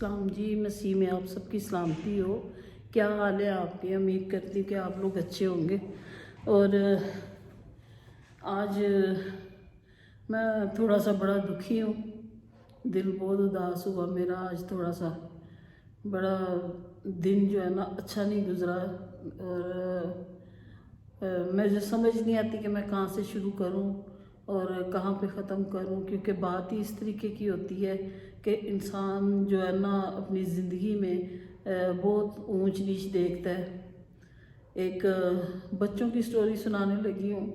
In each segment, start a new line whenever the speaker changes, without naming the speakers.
सलाम जी। मसीह में आप सबकी सलामती हो। क्या हाल है आपके? उम्मीद करती हूँ कि आप लोग अच्छे होंगे। और आज मैं थोड़ा सा बड़ा दुखी हूँ, दिल बहुत उदास हुआ मेरा। आज थोड़ा सा बड़ा दिन जो है ना अच्छा नहीं गुजरा। और मुझे समझ नहीं आती कि मैं कहाँ से शुरू करूँ और कहाँ पे ख़त्म करूँ, क्योंकि बात ही इस तरीके की होती है कि इंसान जो है ना अपनी ज़िंदगी में बहुत ऊंच नीच देखता है। एक बच्चों की स्टोरी सुनाने लगी हूँ।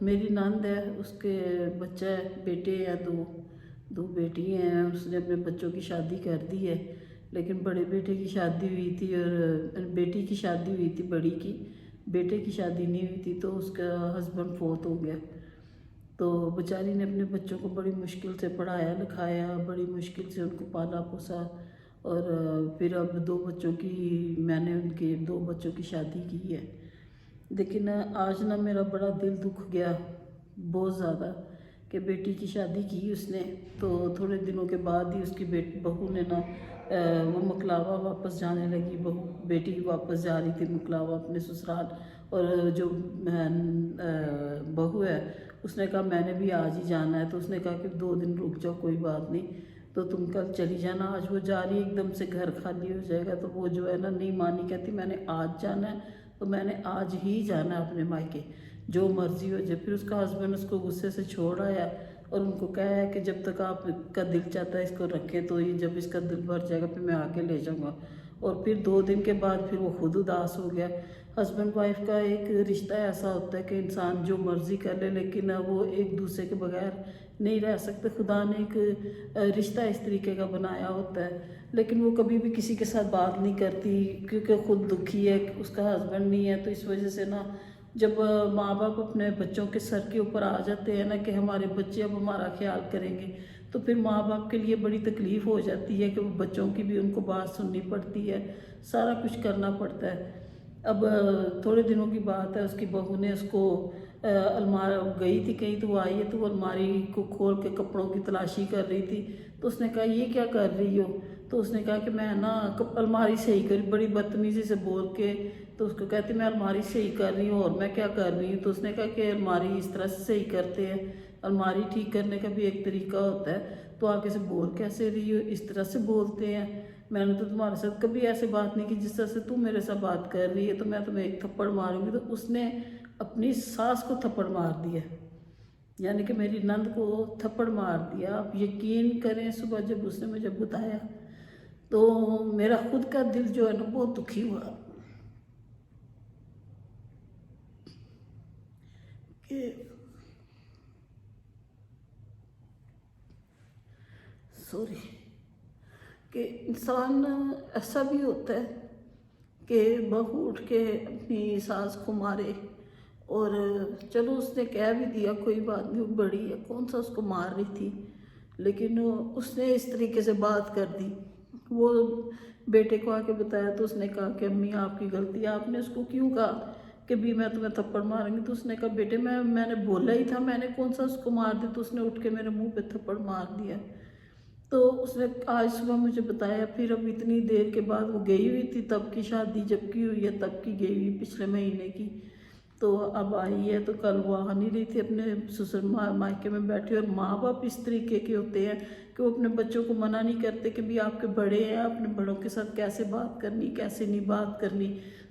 मेरी नंद है, उसके बच्चा है, बेटे हैं, दो बेटी हैं। उसने अपने बच्चों की शादी कर दी है, लेकिन बड़े बेटे की शादी हुई थी और बेटी की शादी हुई थी बड़ी की। बेटे की शादी नहीं हुई थी, तो उसका हस्बैंड फोत हो गया। तो बेचारी ने अपने बच्चों को बड़ी मुश्किल से पढ़ाया लिखाया, बड़ी मुश्किल से उनको पाला पोसा। और फिर अब मैंने उनके 2 बच्चों की शादी की है। लेकिन आज ना मेरा बड़ा दिल दुख गया बहुत ज़्यादा कि बेटी की शादी की उसने, तो थोड़े दिनों के बाद ही उसकी बहू ने ना वो मकलावा वापस जाने लगी। बेटी वापस जा रही थी मकलावा अपने ससुराल। और जो बहू है उसने कहा मैंने भी आज ही जाना है। तो उसने कहा कि 2 दिन रुक जाओ, कोई बात नहीं, तो तुम कल चली जाना। आज वो जा रही है, एकदम से घर खाली हो जाएगा। तो वो जो है ना नहीं मानी, कहती मैंने आज जाना है तो मैंने आज ही जाना है अपने मायके, जो मर्जी हो जाए। फिर उसका हस्बैंड उसको गुस्से से छोड़ आया और उनको कहा है कि जब तक आपका दिल चाहता है इसको रखे, तो ये जब इसका दिल भर जाएगा फिर मैं आके ले जाऊंगा। और फिर 2 दिन के बाद फिर वो खुद उदास हो गया। हस्बैंड वाइफ का एक रिश्ता ऐसा होता है कि इंसान जो मर्जी कर ले, लेकिन वो एक दूसरे के बगैर नहीं रह सकते। खुदा ने एक रिश्ता इस तरीके का बनाया होता है, लेकिन वो कभी भी किसी के साथ बात नहीं करती, क्योंकि खुद दुखी है, उसका हस्बैंड नहीं है। तो इस वजह से ना जब माँ बाप अपने बच्चों के सर के ऊपर आ जाते हैं ना कि हमारे बच्चे अब हमारा ख्याल करेंगे, तो फिर माँ बाप के लिए बड़ी तकलीफ़ हो जाती है कि वो बच्चों की भी उनको बात सुननी पड़ती है, सारा कुछ करना पड़ता है। अब थोड़े दिनों की बात है, उसकी बहू ने उसको अलमारी गई थी कहीं, तो वो आई है तो वो अलमारी को खोल के कपड़ों की तलाशी कर रही थी। तो उसने कहा ये क्या कर रही हो? तो उसने कहा कि मैं ना अलमारी सही करी, बड़ी बदतमीज़ी से बोल के। तो उसको कहती मैं अलमारी सही कर रही हूँ, और मैं क्या कर रही हूँ? तो उसने कहा कि अलमारी इस तरह से सही करते हैं, अलमारी ठीक करने का भी एक तरीका होता है, तो आगे से बोल कैसे रही हो? इस तरह से बोलते हैं। मैंने तो तुम्हारे साथ कभी ऐसे बात नहीं की जिस तरह से तू मेरे साथ बात कर रही है, तो मैं तुम्हें एक थप्पड़ मारूंगी। तो उसने अपनी सास को थप्पड़ मार दिया, यानी कि मेरी नंद को थप्पड़ मार दिया। आप यकीन करें, सुबह जब उसने मुझे बताया तो मेरा खुद का दिल जो है ना बहुत दुखी हुआ कि सॉरी कि इंसान ऐसा भी होता है कि बहू उठ के अपनी सास को मारे। और चलो उसने कह भी दिया कोई बात नहीं, वो बड़ी है, कौन सा उसको मार रही थी, लेकिन उसने इस तरीके से बात कर दी। वो बेटे को आके बताया तो उसने कहा कि अम्मी आपकी गलती है, आपने उसको क्यों कहा कि भी मैं तुम्हें थप्पड़ मारूंगी? तो उसने कहा बेटे मैंने बोला ही था, मैंने कौन सा उसको मार दिया? तो उसने उठ के मेरे मुंह पे थप्पड़ मार दिया। तो उसने आज सुबह मुझे बताया। फिर अब इतनी देर के बाद वो गई हुई थी, तब की शादी जब की हुई है तब की गई हुई, पिछले महीने की। तो अब आई है, तो कल वो आ नहीं रही थी, अपने ससुर मायके में बैठी। और माँ बाप इस तरीके के होते हैं कि वो अपने बच्चों को मना नहीं करते कि भी आपके बड़े हैं, अपने बड़ों के साथ कैसे बात करनी कैसे नहीं बात करनी।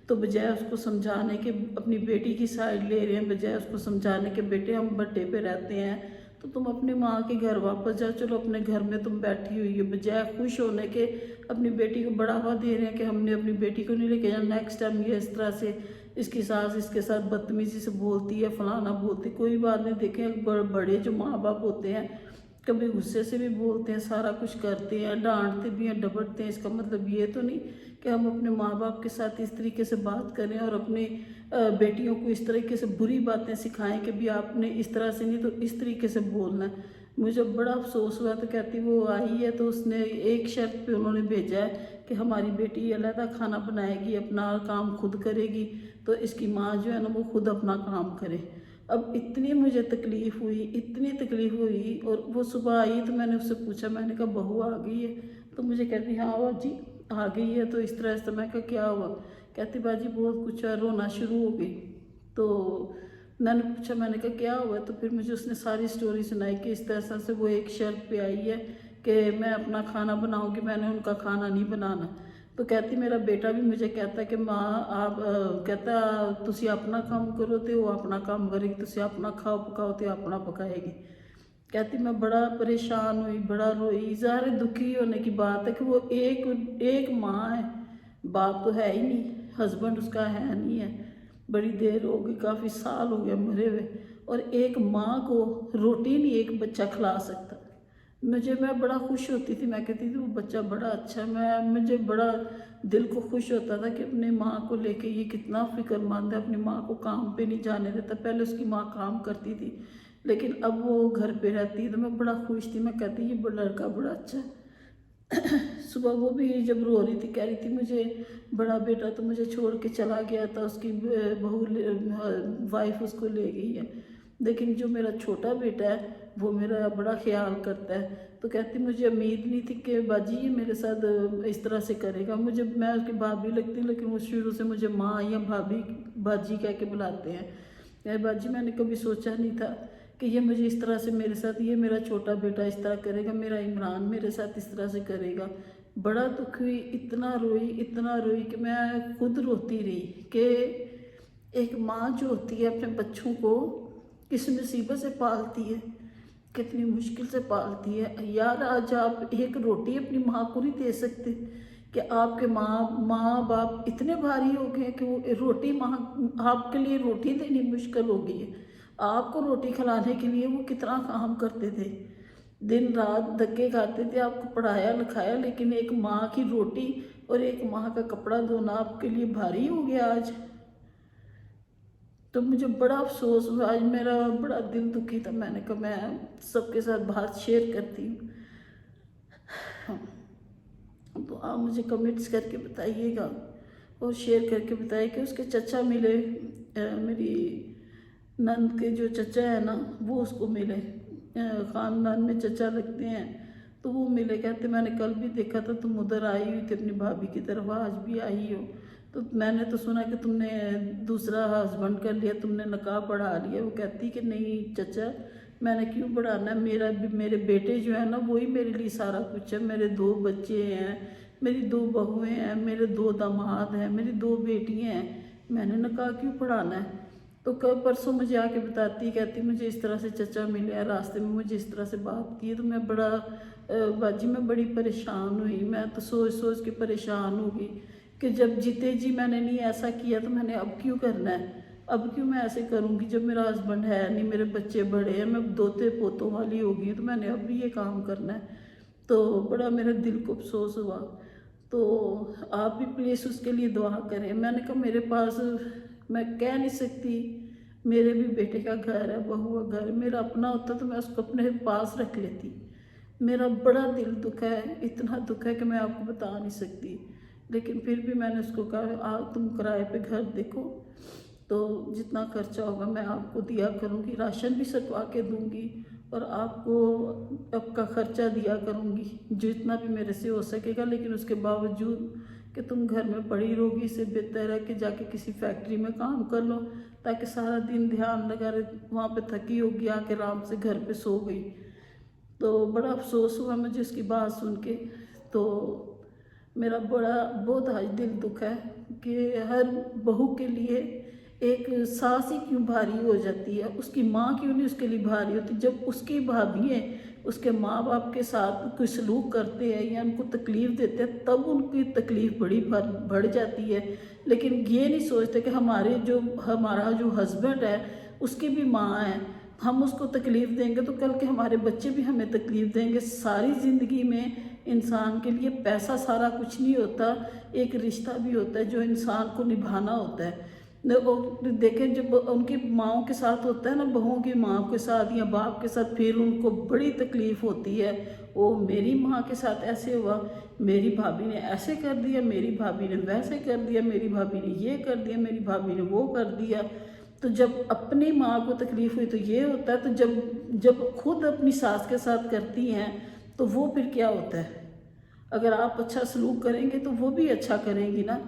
तो बजाय उसको समझाने के अपनी बेटी की साइड ले रहे हैं, बजाय उसको समझाने के बेटे हम बट्टे पे रहते हैं तो तुम अपनी माँ के घर वापस जाओ, चलो अपने घर में तुम बैठी हुई हो। बजाय खुश होने के अपनी बेटी को बढ़ावा दे रहे हैं कि हमने अपनी बेटी को नहीं लेके जाना, नेक्स्ट टाइम ये इस तरह से इसकी सास इसके साथ बदतमीजी से बोलती है, फलाना बोलती। कोई बात नहीं, देखें बड़े जो माँ बाप होते हैं कभी गुस्से से भी बोलते हैं, सारा कुछ करते हैं, डांटते भी हैं, डपटते हैं। इसका मतलब ये तो नहीं कि हम अपने माँ बाप के साथ इस तरीके से बात करें और अपनी बेटियों को इस तरीके से बुरी बातें सिखाएं कि भी आपने इस तरह से नहीं तो इस तरीके से बोलना है। मुझे बड़ा अफसोस हुआ। तो कहती वो आई है तो उसने एक शर्त पे उन्होंने भेजा है कि हमारी बेटी अलग खाना बनाएगी, अपना काम खुद करेगी, तो इसकी माँ जो है ना वो खुद अपना काम करे। अब इतनी मुझे तकलीफ़ हुई, इतनी तकलीफ़ हुई। और वो सुबह आई तो मैंने उससे पूछा, मैंने कहा बहू आ गई है? तो मुझे कहती हाँ बाजी आ गई है, तो इस तरह से मैं कहा क्या हुआ, कहती बाजी बहुत कुछ है, रोना शुरू हो गई। तो मैंने पूछा, मैंने कहा क्या हुआ, तो फिर मुझे उसने सारी स्टोरी सुनाई कि इस तरह से वो एक शर्त पे आई है कि मैं अपना खाना बनाऊंगी, मैंने उनका खाना नहीं बनाना। तो कहती मेरा बेटा भी मुझे कहता कि माँ आप कहता तुसी अपना काम करो तो वो अपना काम करेगी, तुसी अपना खाओ पकाओ तो अपना पकाएगी। कहती मैं बड़ा परेशान हुई, बड़ा रोई। ज़ाहिर दुखी होने की बात है कि वो एक माँ है, बाप तो है ही नहीं, हस्बैंड उसका है नहीं है, बड़ी देर हो गई, काफ़ी साल हो गए मरे हुए, और एक माँ को रोटी नहीं एक बच्चा खिला सकता। मैं बड़ा खुश होती थी, मैं कहती थी वो बच्चा बड़ा अच्छा, मुझे बड़ा दिल को खुश होता था कि अपनी माँ को लेके ये कितना फिक्रमंद है, अपनी माँ को काम पे नहीं जाने देता। पहले उसकी माँ काम करती थी लेकिन अब वो घर पे रहती है, तो मैं बड़ा खुश थी। मैं कहती ये बड़ा लड़का बड़ा अच्छा है। सुबह वो भी जब रो रही थी कह रही थी मुझे बड़ा बेटा तो मुझे छोड़ के चला गया था, उसकी बहू वाइफ उसको ले गई है, लेकिन जो मेरा छोटा बेटा है वो मेरा बड़ा ख्याल करता है। तो कहती मुझे उम्मीद नहीं थी कि बाजी ये मेरे साथ इस तरह से करेगा। मैं उसकी भाभी लगती लेकिन वो शुरू से मुझे माँ या भाभी बाजी कह के बुलाते हैं। यार बाजी मैंने कभी सोचा नहीं था कि ये मुझे इस तरह से मेरे साथ, ये मेरा छोटा बेटा इस तरह करेगा, मेरा इमरान मेरे साथ इस तरह से करेगा। बड़ा दुख हुई, इतना रोई कि मैं खुद रोती रही कि एक माँ जो होती है अपने बच्चों को किस मुसीबत से पालती है, कितनी मुश्किल से पालती है। यार आज आप एक रोटी अपनी माँ को नहीं दे सकते कि आपके माँ बाप इतने भारी हो गए कि वो रोटी माँ आपके लिए रोटी देनी मुश्किल हो गई है। आपको रोटी खिलाने के लिए वो कितना काम करते थे, दिन रात धक्के खाते थे, आपको पढ़ाया लिखाया, लेकिन एक माँ की रोटी और एक माँ का कपड़ा धोना आपके लिए भारी हो गया आज। तो मुझे बड़ा अफसोस हुआ, आज मेरा बड़ा दिल दुखी था। मैंने कहा मैं सबके साथ बात शेयर करती हूँ। तो आप मुझे कमेंट्स करके बताइएगा और शेयर करके बताइए कि उसके चचा मिले, मेरी नंद के जो चचा है ना वो उसको मिले, ख़ानदान में चचा लगते हैं, तो वो मिले। कहते मैंने कल भी देखा था तुम उधर आई हुई थी अपनी भाभी की तरफ, आज भी आई हो, तो मैंने तो सुना कि तुमने दूसरा हस्बैंड कर लिया, तुमने निकाह बढ़ा लिया। वो कहती कि नहीं चचा मैंने क्यों बढ़ाना है, मेरे बेटे जो है ना वही मेरे लिए सारा कुछ है। मेरे 2 बच्चे हैं, मेरी 2 बहुएँ हैं, मेरे 2 दामाद हैं, मेरी 2 बेटियाँ हैं, मैंने निकाह क्यों बढ़ाना है। तो कल परसों मुझे आके बताती, कहती मुझे इस तरह से चचा मिले, रास्ते में मुझे इस तरह से बात की। तो मैं बड़ा बाजी मैं बड़ी परेशान हुई। मैं तो सोच सोच के परेशान हो गई कि जब जीते जी मैंने नहीं ऐसा किया तो मैंने अब क्यों करना है, अब क्यों मैं ऐसे करूँगी जब मेरा हस्बैंड है नहीं, मेरे बच्चे बड़े हैं, मैं दोते पोतों वाली हो गई, तो मैंने अब भी ये काम करना है। तो बड़ा मेरे दिल को अफसोस हुआ। तो आप भी प्लीज़ उसके लिए दुआ करें। मैंने कहा मेरे पास मैं कह नहीं सकती, मेरे भी बेटे का घर है, बहू का घर, मेरा अपना होता तो मैं उसको अपने पास रख लेती। मेरा बड़ा दिल दुख है, इतना दुख है कि मैं आपको बता नहीं सकती। लेकिन फिर भी मैंने उसको कहा आ तुम किराए पे घर देखो, तो जितना खर्चा होगा मैं आपको दिया करूँगी, राशन भी सटवा के दूँगी और आपको आपका खर्चा दिया करूँगी जितना भी मेरे से हो सकेगा। लेकिन उसके बावजूद कि तुम घर में पड़ी रहोगी, इससे बेहतर है कि जाके किसी फैक्ट्री में काम कर लो, ताकि सारा दिन ध्यान लगा रहे, वहाँ पे थकी होगी आके आराम से घर पे सो गई। तो बड़ा अफसोस हुआ मुझे उसकी बात सुन के। तो मेरा बहुत आज दिल दुख है कि हर बहू के लिए एक सास ही क्यों भारी हो जाती है, उसकी माँ क्यों नहीं उसके लिए भारी होती। जब उसकी भाभी है उसके माँ बाप के साथ कोई सलूक करते हैं या उनको तकलीफ़ देते हैं तब उनकी तकलीफ़ बड़ी बढ़ जाती है। लेकिन ये नहीं सोचते कि हमारा जो हस्बैंड है उसकी भी माँ है, हम उसको तकलीफ़ देंगे तो कल के हमारे बच्चे भी हमें तकलीफ़ देंगे। सारी ज़िंदगी में इंसान के लिए पैसा सारा कुछ नहीं होता, एक रिश्ता भी होता है जो इंसान को निभाना होता है। देखें जब उनकी माँओं के साथ होता है ना, बहुओं की माँ के साथ या बाप के साथ, फिर उनको बड़ी तकलीफ़ होती है। ओ मेरी माँ के साथ ऐसे हुआ, मेरी भाभी ने ऐसे कर दिया, मेरी भाभी ने वैसे कर दिया, मेरी भाभी ने ये कर दिया, मेरी भाभी ने वो कर दिया। तो जब अपनी माँ को तकलीफ़ हुई तो ये होता है, तो जब खुद अपनी सास के साथ करती हैं तो वो फिर क्या होता है। अगर आप अच्छा सलूक करेंगे तो वो भी अच्छा करेंगी ना।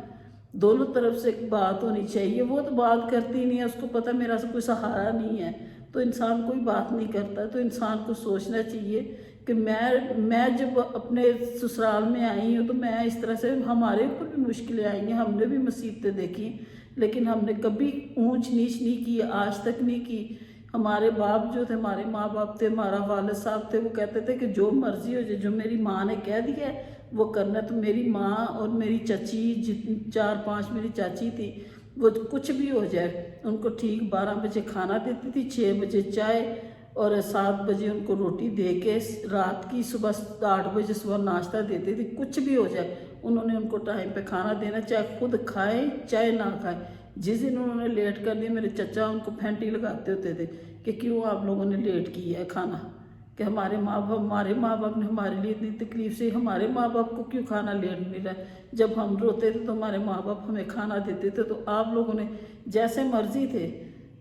दोनों तरफ से बात होनी चाहिए। वो तो बात करती नहीं है, उसको पता मेरा कोई सहारा नहीं है, तो इंसान कोई बात नहीं करता। तो इंसान को सोचना चाहिए कि मैं जब अपने ससुराल में आई हूँ तो मैं इस तरह से, हमारे ऊपर भी मुश्किलें आई हैं, हमने भी मुसीबतें देखी, लेकिन हमने कभी ऊंच नीच नहीं की, आज तक नहीं की। हमारे बाप जो थे, हमारे माँ बाप थे, हमारा वालिद साहब थे, वो कहते थे कि जो मर्जी हो जाए, जो मेरी माँ ने कह दिया है वो करना। तो मेरी माँ और मेरी चाची, जितनी 4-5 मेरी चाची थी, वो कुछ भी हो जाए उनको ठीक 12 बजे खाना देती थी, 6 बजे चाय और 7 बजे उनको रोटी दे के रात की सुबह 8 बजे सुबह नाश्ता देते थे। कुछ भी हो जाए उन्होंने उनको टाइम पे खाना देना, चाहे खुद खाएं चाहे ना खाएं। जिस दिन उन्होंने लेट कर दिया, मेरे चचा उनको फैंटी लगाते होते थे कि क्यों आप लोगों ने लेट किया है खाना, कि हमारे माँ बाप ने हमारे लिए इतनी तकलीफ से, हमारे माँ बाप को क्यों खाना लेट मिला है। जब हम रोते थे तो हमारे माँ बाप हमें खाना देते थे। तो आप लोगों ने जैसे मर्जी थे,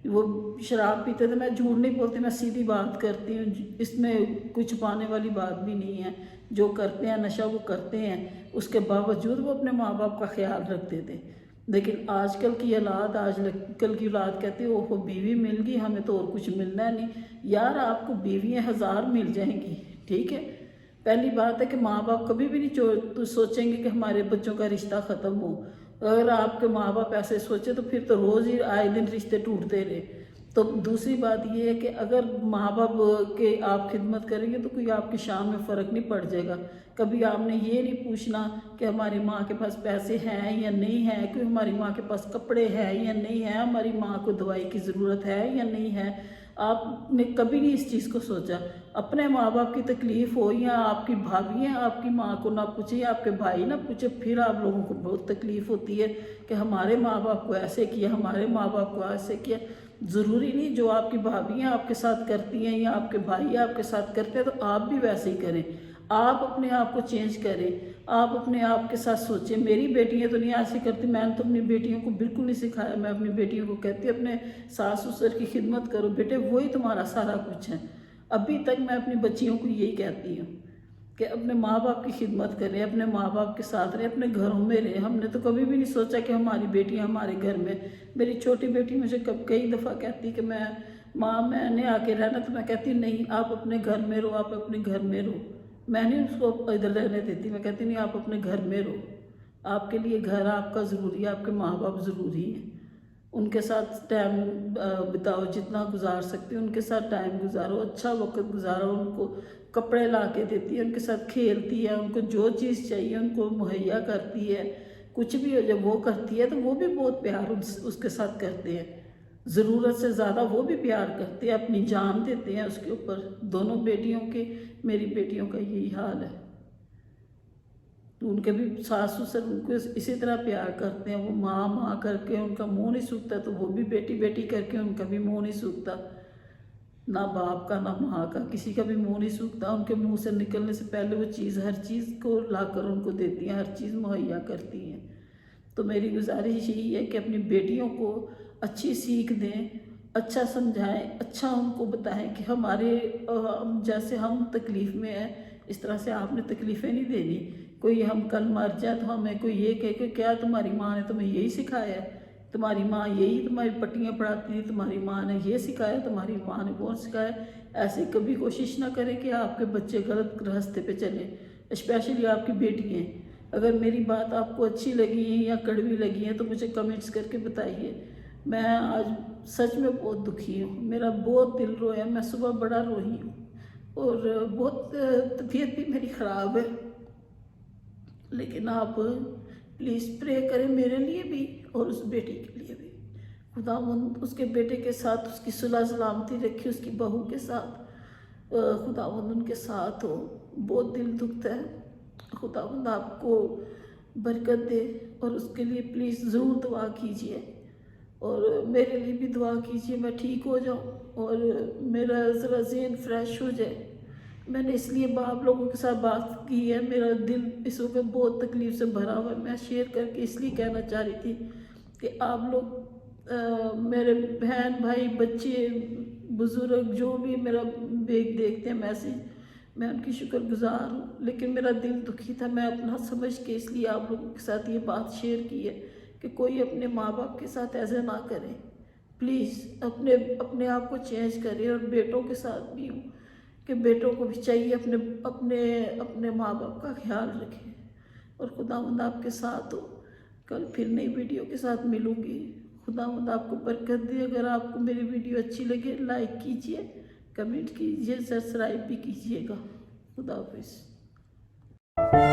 वो शराब पीते थे, मैं झूठ नहीं बोलती, मैं सीधी बात करती हूँ, इसमें कुछ छुपाने वाली बात भी नहीं है। जो करते हैं नशा वो करते हैं, उसके बावजूद वो अपने माँ बाप का ख्याल रखते थे। लेकिन आजकल की औलाद, आजकल की औलाद कहती है ओहो बीवी मिल गई, हमें तो और कुछ मिलना नहीं। यार आपको बीवियाँ 1000 मिल जाएंगी, ठीक है। पहली बात है कि माँ बाप कभी भी नहीं सोचेंगे कि हमारे बच्चों का रिश्ता ख़त्म हो। अगर आपके माँ बाप ऐसे सोचे तो फिर तो रोज़ ही आए दिन रिश्ते टूटते रहे। तो दूसरी बात ये है कि अगर माँ बाप के आप खिदमत करेंगे तो कोई आपकी शान में फ़र्क नहीं पड़ जाएगा। कभी आपने ये नहीं पूछना कि हमारी माँ के पास पैसे हैं या नहीं है, कि हमारी माँ के पास कपड़े हैं या नहीं है, हमारी माँ को दवाई की ज़रूरत है या नहीं है। आपने कभी नहीं इस चीज़ को सोचा। अपने माँ बाप की तकलीफ़ हो या आपकी भाभी हैं, आपकी माँ को ना पूछे या आपके भाई ना पूछे, फिर आप लोगों को बहुत तकलीफ़ होती है कि हमारे माँ बाप को ऐसे किया, हमारे माँ बाप को ऐसे किया। ज़रूरी नहीं जो आपकी भाभियाँ आपके साथ करती हैं या आपके भाई आपके साथ करते हैं तो आप भी वैसे ही करें। आप अपने आप को चेंज करें, आप अपने आप के साथ सोचें। मेरी बेटियां तो नहीं ऐसी करती, मैंने तो अपनी बेटियों को बिल्कुल नहीं सिखाया। मैं अपनी बेटियों को कहती अपने सास ससुर की खिदमत करो बेटे, वही तुम्हारा सारा कुछ है। अभी तक मैं अपनी बच्चियों को यही कहती हूँ कि अपने माँ बाप की खिदमत करें, अपने माँ बाप के साथ रहें, अपने घरों में रहें। हमने तो कभी भी नहीं सोचा कि हमारी बेटियां हमारे घर में। मेरी छोटी बेटी मुझे कई दफ़ा कहती कि मैंने आके रहना, तो मैं कहती नहीं, आप अपने घर में रहो, आप अपने घर में रहो। मैं नहीं उसको इधर रहने देती, मैं कहती नहीं आप अपने घर में रहो। आपके लिए घर आपका ज़रूरी है, आपके माँ बाप ज़रूरी हैं। उनके साथ टाइम बिताओ, जितना गुजार सकते हो उनके साथ टाइम गुजारो, अच्छा वक्त गुजारो। उनको कपड़े ला के देती है, उनके साथ खेलती है, उनको जो चीज़ चाहिए उनको मुहैया करती है। कुछ भी हो जब वो करती है तो वो भी बहुत प्यार उसके साथ करते हैं। ज़रूरत से ज़्यादा वो भी प्यार करते हैं, अपनी जान देते हैं उसके ऊपर। दोनों बेटियों के, मेरी बेटियों का यही हाल है। तो उनके भी सास ससुर उनको इसी तरह प्यार करते हैं। वो माँ माँ करके उनका मुंह नहीं सूखता, तो वो भी बेटी बेटी करके उनका भी मुंह नहीं सूखता। ना बाप का ना माँ का, किसी का भी मुंह नहीं सूखता। उनके मुंह से निकलने से पहले वो चीज़, हर चीज़ को लाकर उनको देती हैं, हर चीज़ मुहैया करती हैं। तो मेरी गुजारिश यही है कि अपनी बेटियों को अच्छी सीख दें, अच्छा समझाएं, अच्छा उनको बताएं कि हमारे जैसे हम तकलीफ़ में हैं इस तरह से आपने तकलीफ़ें नहीं देनी। कोई हम कल मर जाए तो हमें कोई ये कहे कि क्या तुम्हारी माँ ने तुम्हें यही सिखाया है, तुम्हारी माँ यही तुम्हारी पट्टियाँ पढ़ाती थी, तुम्हारी माँ ने ये सिखाया, तुम्हारी माँ ने वो सिखाया। ऐसे कभी कोशिश ना करें कि आपके बच्चे गलत रास्ते पे चलें, स्पेशली आपकी बेटियाँ। अगर मेरी बात आपको अच्छी लगी है या कड़वी लगी है तो मुझे कमेंट्स करके बताइए। मैं आज सच में बहुत दुखी हूँ, मेरा बहुत दिल रोया, मैं सुबह बड़ा रोई हूँ और बहुत तबीयत भी मेरी ख़राब है। लेकिन आप प्लीज़ प्रे करें मेरे लिए भी और उस बेटी के लिए भी। खुदावंद उसके बेटे के साथ उसकी सुलह सलामती रखी, उसकी बहू के साथ खुदावंद उनके साथ हो। बहुत दिल दुखता है। खुदावंद आपको बरकत दे और उसके लिए प्लीज़ ज़रूर दुआ कीजिए और मेरे लिए भी दुआ कीजिए, मैं ठीक हो जाऊँ और मेरा ज़रा ज़हन फ्रेश हो जाए। मैंने इसलिए आप लोगों के साथ बात की है, मेरा दिल इस वक्त बहुत तकलीफ़ से भरा हुआ है। मैं शेयर करके इसलिए कहना चाह रही थी कि आप लोग मेरे बहन भाई बच्चे बुज़ुर्ग जो भी मेरा देखते हैं मैसेज, मैं उनकी शुक्रगुजार हूँ। लेकिन मेरा दिल दुखी था, मैं अपना समझ के इसलिए आप लोगों के साथ ये बात शेयर की है कि कोई अपने माँ बाप के साथ ऐसे ना करे। प्लीज़ अपने आप को चेंज करें। और बेटों के साथ भी हूँ कि बेटों को भी चाहिए अपने अपने अपने माँ बाप का ख्याल रखें। और खुदावंद आपके साथ हो। कल फिर नई वीडियो के साथ मिलूँगी। खुदावंद आपको बरकत दे। अगर आपको मेरी वीडियो अच्छी लगे लाइक कीजिए, कमेंट कीजिए, सब्सक्राइब भी कीजिएगा। खुदा हाफिज़।